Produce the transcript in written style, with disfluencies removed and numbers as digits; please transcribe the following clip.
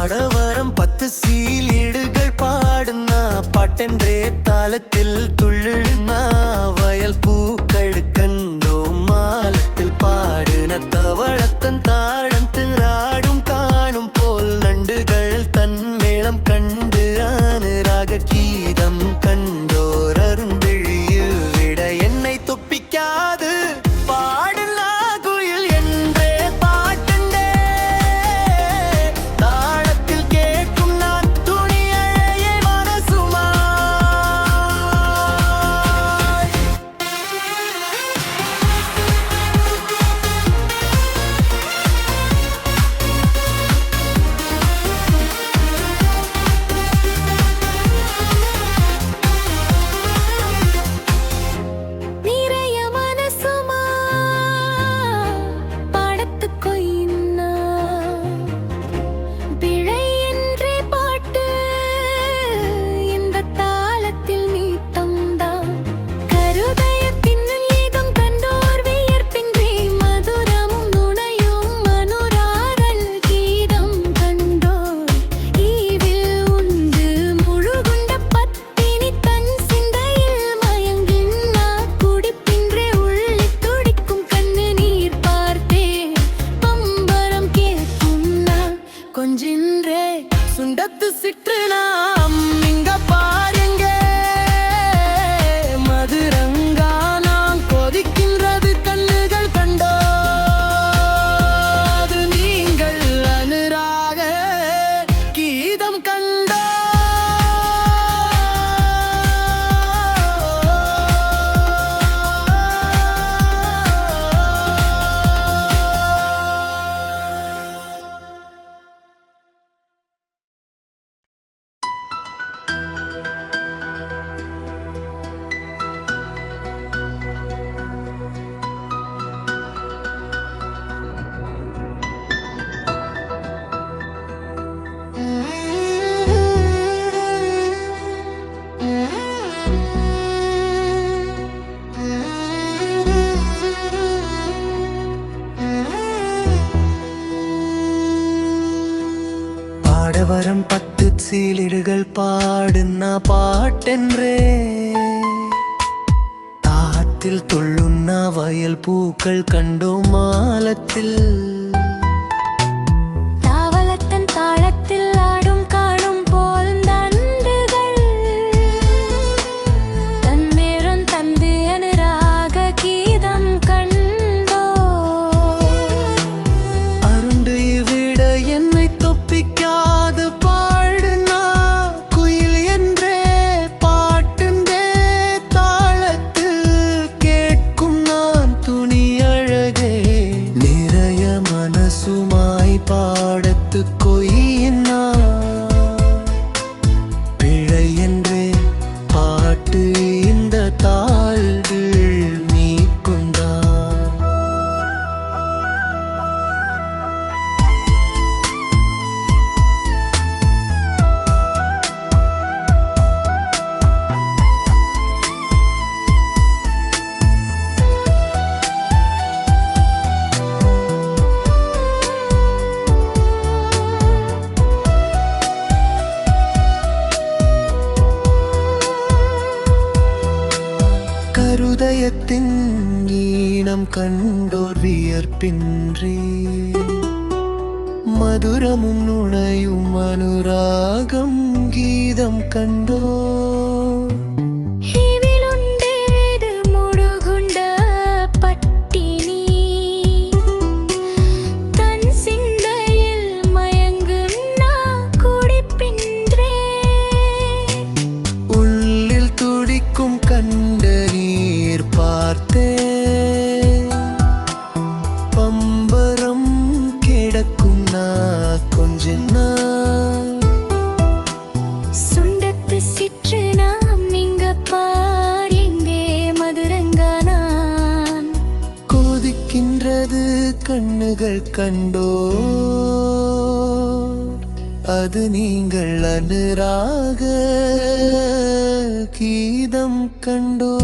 ஆடவரம் 10 சீலிடுகள் பாடுனா பாட்டென்றே தாளத்தில் துள்ளுனா வயல் பூக்கள் கண்டோ மாலத்தில் பாடுன தவளத்தன் தாழத்தில் ஆடும் காணும் போல் நண்டுகள் தன் மேளம் கண்டு அனுராக கீதம் கண்டோர் அருந்தெழியில் விட என்னை தொப்பிக்காது சுண்டத்து சிற்றுனா இங்க பாருங்க மதுரங்கா நான் கொதிக்கின்றது கண்ணுகள் கண்டோ அது நீங்கள் அனுராக கீதம் கண்டோ ஆடவரம் 10 சீலிடுகள் பாடுனா பாட்டென்றே தாத்தில் துள்ளுன்னா வயல் பூக்கள் கண்டோ மாலத்தில் தாவளத்தன் தாளத்தில் ஆடும் காணும் போல் நண்டுகள் தன்மேரம் தந்து அனுராக கீதம் கண்டோ அருண்டு விட என்னை தொப்பிக்காது பாடுனா குயில் என்றே பாட்டுண்டே தாளத்தில் கேட்கும் நான் துணி அழகே நிறைய மனசுமாய் பாடத்து கொய்யினா பிழை என்றே பாட்டு இந்த தாள்கள் நீக்குந்தான் கருதயத்தின் ஈனம் கண்டோர் வியர்ப்பின்றி மதுரமும் நுணையும் அனுராகம் கீதம் கண்டோ பார்த்தே பம்பரம் கிடக்கும் கொஞ்ச நாள் சுண்டத்து சிற்று நாம் இங்க பாருங்கே மதுரங்கா நான் கொதிக்கின்றது கண்ணுகள் கண்டோ அது நீங்கள் அனுராக கீதம் கண்டோ